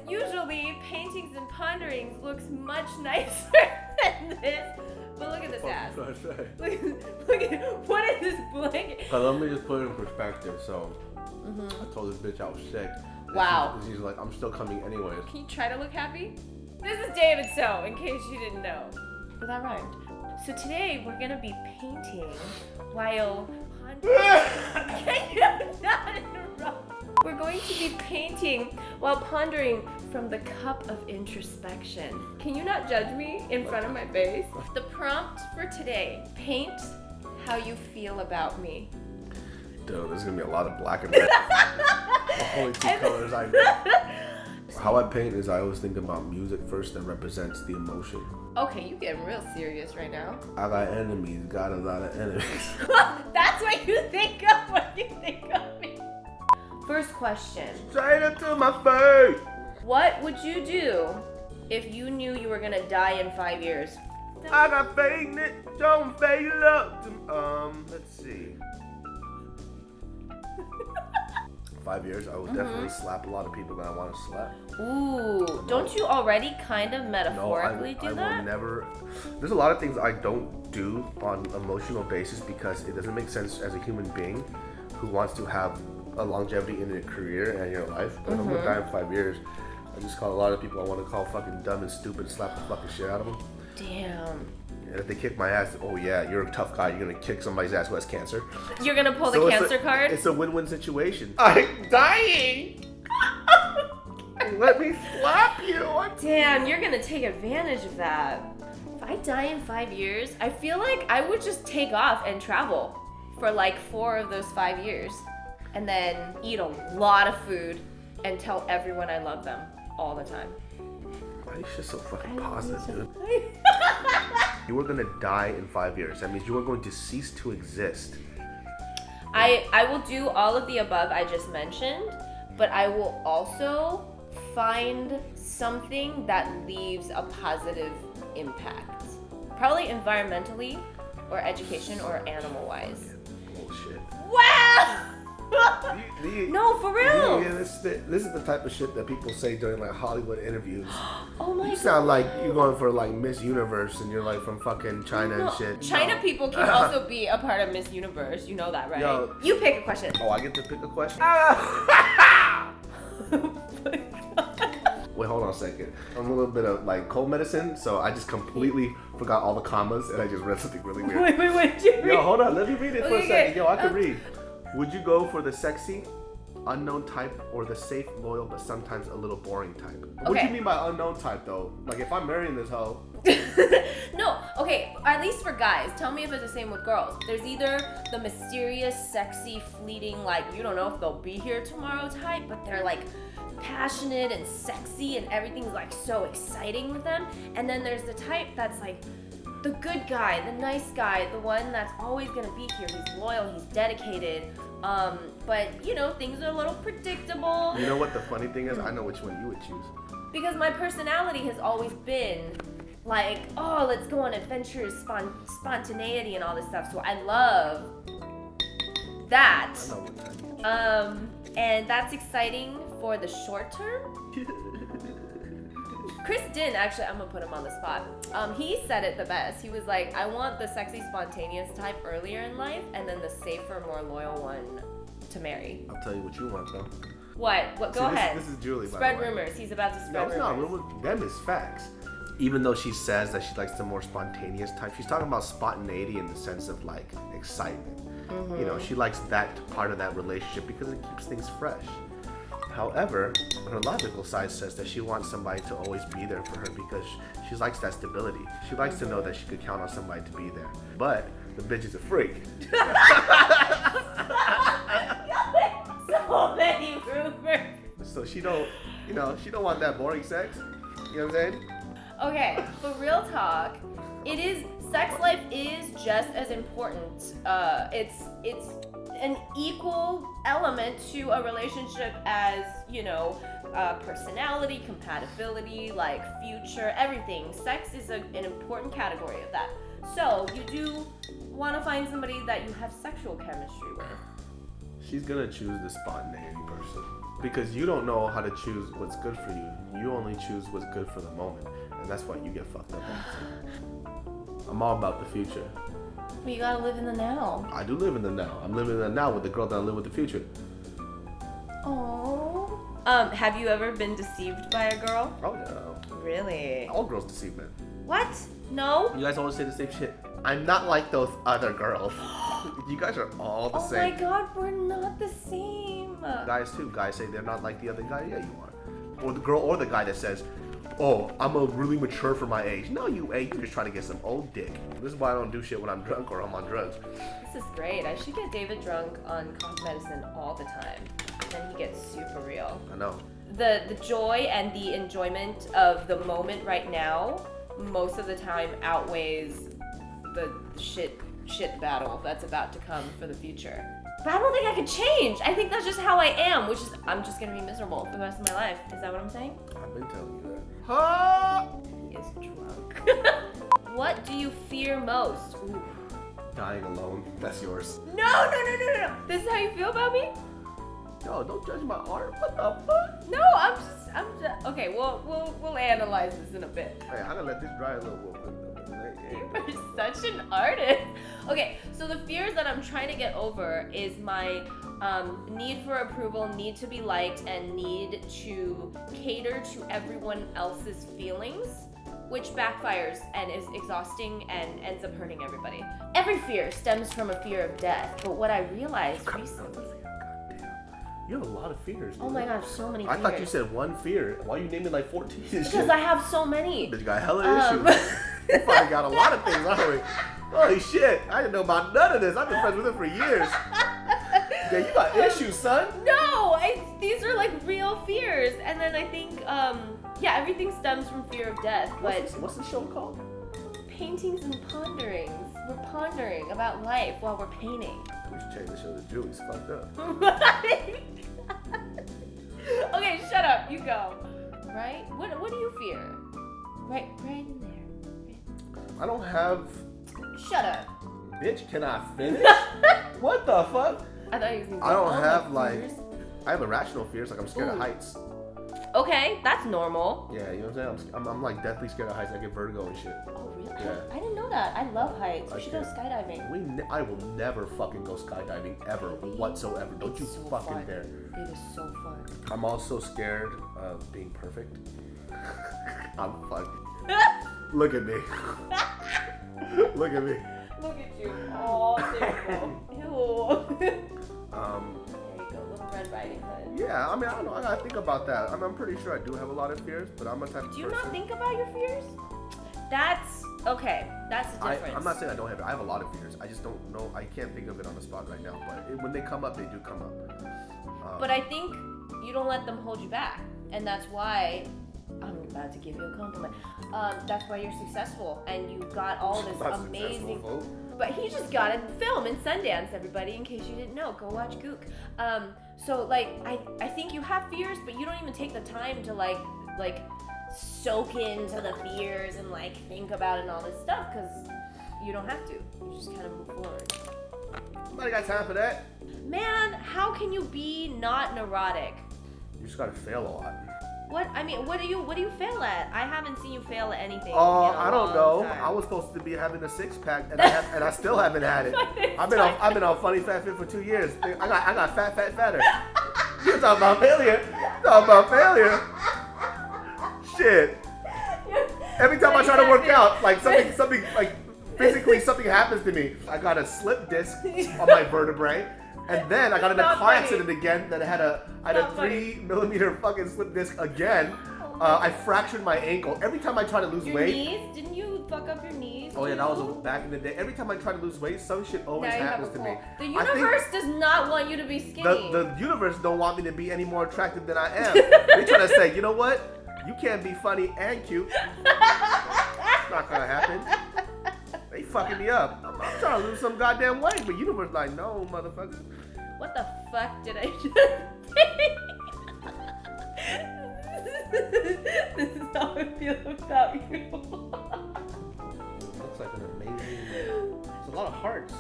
usually paintings and ponderings looks much nicer than this. But look at this ass. Look at what is this blanket? But let me just put it in perspective. So I told this bitch I was sick. Wow. She's like, I'm still coming anyways. Can you try to look happy? This is David So, in case you didn't know. But that rhymed. So today we're gonna be painting while pondering. Can you not interrupt? We're going to be painting while pondering from the cup of introspection. Can you not judge me in front of my face? The prompt for today: paint how you feel about me. Dude, there's gonna be a lot of black and red. The only two colors I know. How I paint is I always think about music first that represents the emotion. Okay, you getting real serious right now. I got enemies, got a lot of enemies. That's what you think of when you think of me. First question. Straight into my face! What would you do if you knew you were gonna die in 5 years? I got faith in it, don't fail up. Let's see. 5 years, I will definitely slap a lot of people that I want to slap. Ooh, don't you already kind of metaphorically do that? I will never. There's a lot of things I don't do on an emotional basis because it doesn't make sense as a human being who wants to have a longevity in your career and your life. But if I'm gonna die in 5 years, I just call a lot of people I want to call fucking dumb and stupid and slap the fucking shit out of them. Damn. And if they kick my ass, oh yeah, you're a tough guy. You're gonna kick somebody's ass who has cancer. You're gonna pull the cancer card? It's a win-win situation. I'm dying. Let me slap you. Damn, you're gonna take advantage of that. If I die in 5 years, I feel like I would just take off and travel for like 4 of those 5 years. And then eat a lot of food and tell everyone I love them all the time. Why are you just so fucking positive, dude? You are gonna die in 5 years. That means you are going to cease to exist. I will do all of the above I just mentioned, but I will also find something that leaves a positive impact. Probably environmentally, or education, or animal-wise. Bullshit. Wow! No, for real. Yeah, this is the type of shit that people say during like Hollywood interviews. Oh my god. You sound like you're going for like Miss Universe and you're like from fucking China and shit. China people can also be a part of Miss Universe. You know that, right? Yo. You pick a question. Oh, I get to pick a question? Wait, hold on a second. I'm a little bit of like cold medicine, so I just completely forgot all the commas and I just read something really weird. Wait, did you read? Yo, hold on, let me read it for a Okay, second. Yo, I can read. Would you go for the sexy, unknown type or the safe, loyal, but sometimes a little boring type? What do you mean by unknown type though? Like if I'm marrying this hoe. No, okay, at least for guys. Tell me if it's the same with girls. There's either the mysterious, sexy, fleeting, like you don't know if they'll be here tomorrow type, but they're like passionate and sexy and everything's like so exciting with them. And then there's the type that's like the good guy, the nice guy, the one that's always gonna be here. He's loyal, he's dedicated. But you know, things are a little predictable. You know what the funny thing is? I know which one you would choose. Because my personality has always been like, oh, let's go on adventures, spontaneity and all this stuff. So I love that. I know what type you choose. And that's exciting for the short term. Chris Din, actually, I'm gonna put him on the spot. He said it the best. He was like, I want the sexy, spontaneous type earlier in life, and then the safer, more loyal one to marry. I'll tell you what you want though. What? Go ahead. This is Julie, Spread by the way. rumors. He's about to spread rumors. No, it's not rumors. Dem is facts. Even though she says that she likes the more spontaneous type, she's talking about spontaneity in the sense of like excitement. You know, she likes that part of that relationship because it keeps things fresh. However, her logical side says that she wants somebody to always be there for her because she likes that stability. She likes to know that she could count on somebody to be there. But the bitch is a freak. So many rumors. So she don't want that boring sex. You know what I'm saying? Okay, but real talk, sex life is just as important. It's an equal element to a relationship as, you know, personality, compatibility, like future, everything. Sex is an important category of that. So you do want to find somebody that you have sexual chemistry with. She's gonna choose the spontaneity person. Because you don't know how to choose what's good for you. You only choose what's good for the moment. And that's why you get fucked up all the time. I'm all about the future. But you gotta live in the now. I do live in the now. I'm living in the now with the girl that I live with the future. Oh. Have you ever been deceived by a girl? Oh yeah. Really? All girls deceive men. What? No? You guys always say the same shit. I'm not like those other girls. You guys are all the same. Oh my god, we're not the same. Guys too. Guys say they're not like the other guy. Yeah, you are. Or the girl or the guy that says, oh, I'm a really mature for my age. No, you ain't. You're just trying to get some old dick. This is why I don't do shit when I'm drunk or I'm on drugs. This is great. I should get David drunk on cough medicine all the time. Then he gets super real. I know. The joy and the enjoyment of the moment right now most of the time outweighs the shit battle that's about to come for the future. But I don't think I could change. I think that's just how I am, which is I'm just gonna be miserable for the rest of my life. Is that what I'm saying? I've been telling you that. He is drunk. What do you fear most? Ooh. Dying alone. That's yours. No. This is how you feel about me? Yo, don't judge my art. What the fuck? No, I'm just okay, we'll analyze this in a bit. Hey, I'm gonna let this dry a little bit. You are such an artist. Okay, so the fears that I'm trying to get over is my need for approval, need to be liked, and need to cater to everyone else's feelings, which backfires and is exhausting and ends up hurting everybody. Every fear stems from a fear of death, but what I realized recently... You have a lot of fears. Oh my gosh, so many fears. I thought you said one fear. Why are you naming like 14 and shit? Because I have so many. But you got hella issues. You probably got a lot of things, already. Holy shit, I didn't know about none of this. I've been friends with him for years. Yeah, you got issues, son. No, these are like real fears. And then I think, yeah, everything stems from fear of death. But what's the show called? Paintings and Ponderings. We're pondering about life while we're painting. We should change the show to Julie's fucked up. Okay, shut up. You go. Right? What do you fear? Right in there. I don't have... Shut up. Bitch, can I finish? What the fuck? I thought you was gonna say, I don't have fears. I have irrational fears, like I'm scared of heights. Okay, that's normal. Yeah, you know what I'm saying? I'm like deathly scared of heights. I get vertigo and shit. Oh, really? Yeah. I didn't know that. I love heights. We should go skydiving. I will never fucking go skydiving ever whatsoever. Don't you so fucking fun. dare. It is so fun. I'm also scared of being perfect. I'm fucking. Look at me. Look at me. Look at you. Oh, terrible. Ew. There you go, little Red Riding Hood. Yeah, I mean, I don't know. I gotta think about that. I'm pretty sure I do have a lot of fears, but I'm a type of Do you person. not think about your fears? That's okay. That's the difference. I'm not saying I don't have it. I have a lot of fears. I just don't know. I can't think of it on the spot right now. But when they come up, they do come up. But I think you don't let them hold you back, and that's why I'm about to give you a compliment. That's why you're successful, and you got all this amazing. But he just got a film in Sundance, everybody. In case you didn't know, go watch Gook. So like, I think you have fears, but you don't even take the time to like soak into the fears and like think about it and all this stuff, because you don't have to. You just kind of move forward. Nobody got time for that. Man, how can you be not neurotic? You just gotta fail a lot. What? I mean, what do you fail at? I haven't seen you fail at anything. I don't know. Time. I was supposed to be having a 6-pack, and I still haven't had it. I've been on Funny Fat Fit for 2 years. I got fatter. You're talking about failure. Shit. Every time I try to work out, like something like physically something happens to me. I got a slip disc on my vertebrae. And then I got in a car accident again that had a 3mm fucking slip disc again. I fractured my ankle. Every time I try to lose weight. Your knees? Didn't you fuck up your knees? Oh yeah, that was back in the day. Every time I try to lose weight, some shit always happens to me. The universe does not want you to be skinny. The universe don't want me to be any more attractive than I am. They try to say, you know what? You can't be funny and cute. It's not gonna happen. They fucking me up. I'm trying to lose some goddamn weight, but universe like, no, motherfucker. What the fuck did I just think? This is how I feel about you. Looks like an amazing. It's a lot of hearts.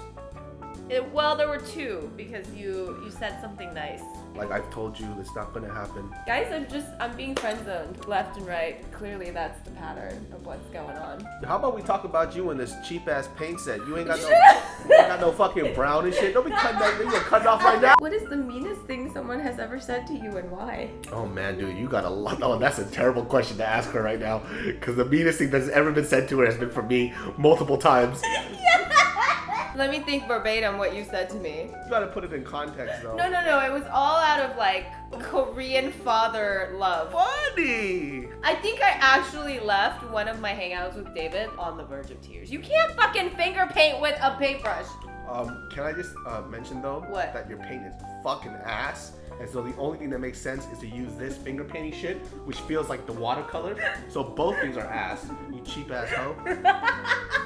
Well, there were two because you said something nice Like I've told you, it's not gonna happen. Guys, I'm being friend zoned left and right. Clearly that's the pattern of what's going on. How about we talk about you in this cheap ass paint set? You ain't got no fucking brown and shit. Don't be cutting that. You gonna cut it off right now? What is the meanest thing someone has ever said to you and why? Oh man, dude, you got a lot. Oh, that's a terrible question to ask her right now. Because the meanest thing that's ever been said to her has been from me multiple times. Let me think verbatim what you said to me. You gotta put it in context though. No. It was all out of like Korean father love. Funny. I think I actually left one of my hangouts with David on the verge of tears. You can't fucking finger paint with a paintbrush. Can I just mention though What? that your paint is fucking ass, and so the only thing that makes sense is to use this finger painting shit, which feels like the watercolor. So both things are ass. You cheap ass hoe.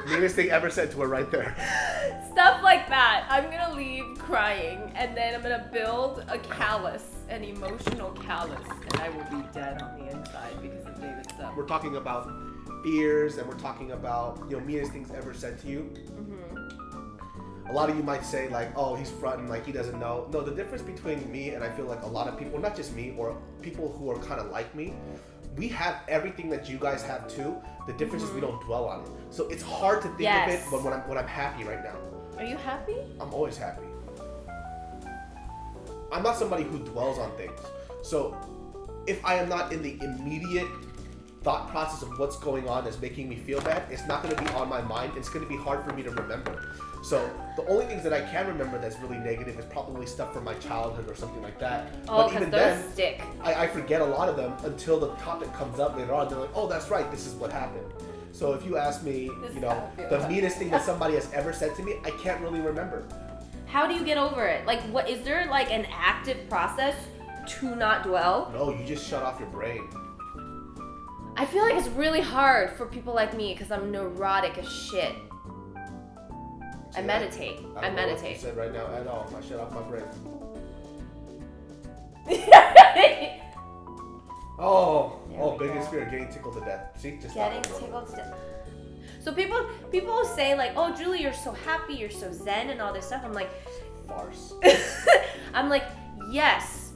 Meanest thing ever said to her right there. Stuff like that. I'm gonna leave crying, and then I'm gonna build a callus, an emotional callus, and I will be dead on the inside because of David's stuff. We're talking about fears, and we're talking about meanest things ever said to you. A lot of you might say like, oh, he's fronting, like he doesn't know. No, the difference between me and I feel like a lot of people, not just me, or people who are kind of like me, we have everything that you guys have too. The difference is we don't dwell on it. So it's hard to think of it when I'm happy right now. Are you happy? I'm always happy. I'm not somebody who dwells on things. So if I am not in the immediate thought process of what's going on that's making me feel bad, it's not going to be on my mind. It's going to be hard for me to remember. So the only things that I can remember that's really negative is probably stuff from my childhood or something like that. Oh, but even those then, stick. I forget a lot of them until the topic comes up later on. They're like, oh, that's right, this is what happened. So if you ask me, the meanest thing that somebody has ever said to me, I can't really remember. How do you get over it? Like, what is there like an active process to not dwell? No, you just shut off your brain. I feel like it's really hard for people like me because I'm neurotic as shit. I meditate. I don't know what you said right now at all. I shut off my brain. Biggest fear, getting tickled to death. See, just getting tickled to death. So people say like, oh, Julie, you're so happy, you're so zen and all this stuff. I'm like, farce. I'm like, yes.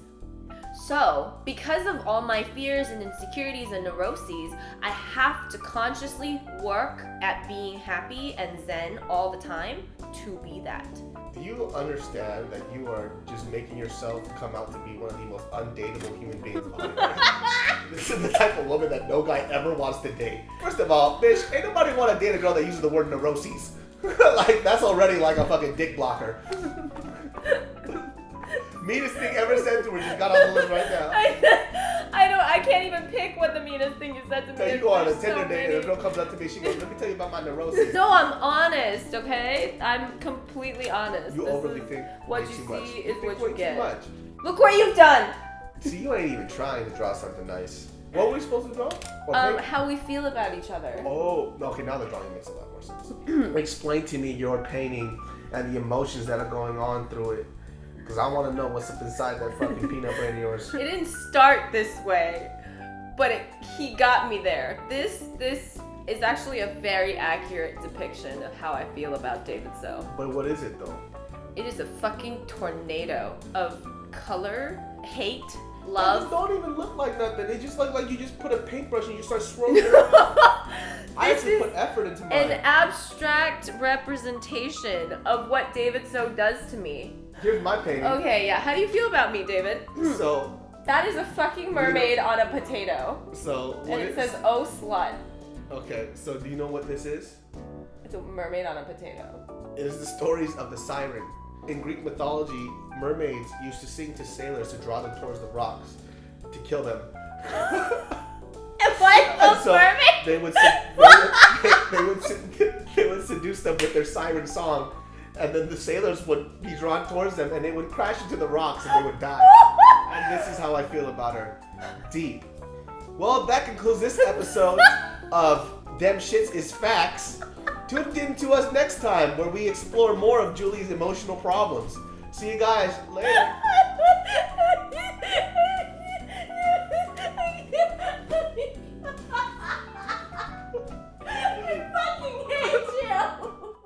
So, because of all my fears and insecurities and neuroses, I have to consciously work at being happy and zen all the time to be that. Do you understand that you are just making yourself come out to be one of the most undateable human beings on earth? This is the type of woman that no guy ever wants to date. First of all, bitch, ain't nobody want to date a girl that uses the word neuroses. Like, that's already like a fucking dick blocker. Meanest thing ever said to her just got on the list right now. I can't even pick what the meanest thing you said to me is. You go on a Tinder date and a girl comes up to me, she goes, let me tell you about my neuroses. No, I'm honest, okay? I'm completely honest. You overly think what way you too see much. is what way you get. Too much. Look what you've done! See, you ain't even trying to draw something nice. What were we supposed to draw? How we feel about each other. Oh, okay, now the drawing makes a lot more sense. Explain to me your painting and the emotions that are going on through it. Because I want to know what's up inside that fucking peanut brain of yours. It didn't start this way, but he got me there. This is actually a very accurate depiction of how I feel about David So. But what is it though? It is a fucking tornado of color, hate, love. It don't even look like nothing. It just look like you just put a paintbrush and you start swirling it around. I actually put effort into mine. An abstract representation of what David So does to me. Here's my painting. Okay, yeah. How do you feel about me, David? So that is a fucking mermaid on a potato. So and it says, "Oh slut." Okay, so do you know what this is? It's a mermaid on a potato. It is the stories of the siren. In Greek mythology, mermaids used to sing to sailors to draw them towards the rocks, to kill them. What? So mermaid? They would seduce them with their siren song, and then the sailors would be drawn towards them, and they would crash into the rocks, and they would die. And this is how I feel about her. Deep. Well, that concludes this episode of Dem Shits Is Facts. Tune in to us next time, where we explore more of Julie's emotional problems. See you guys later.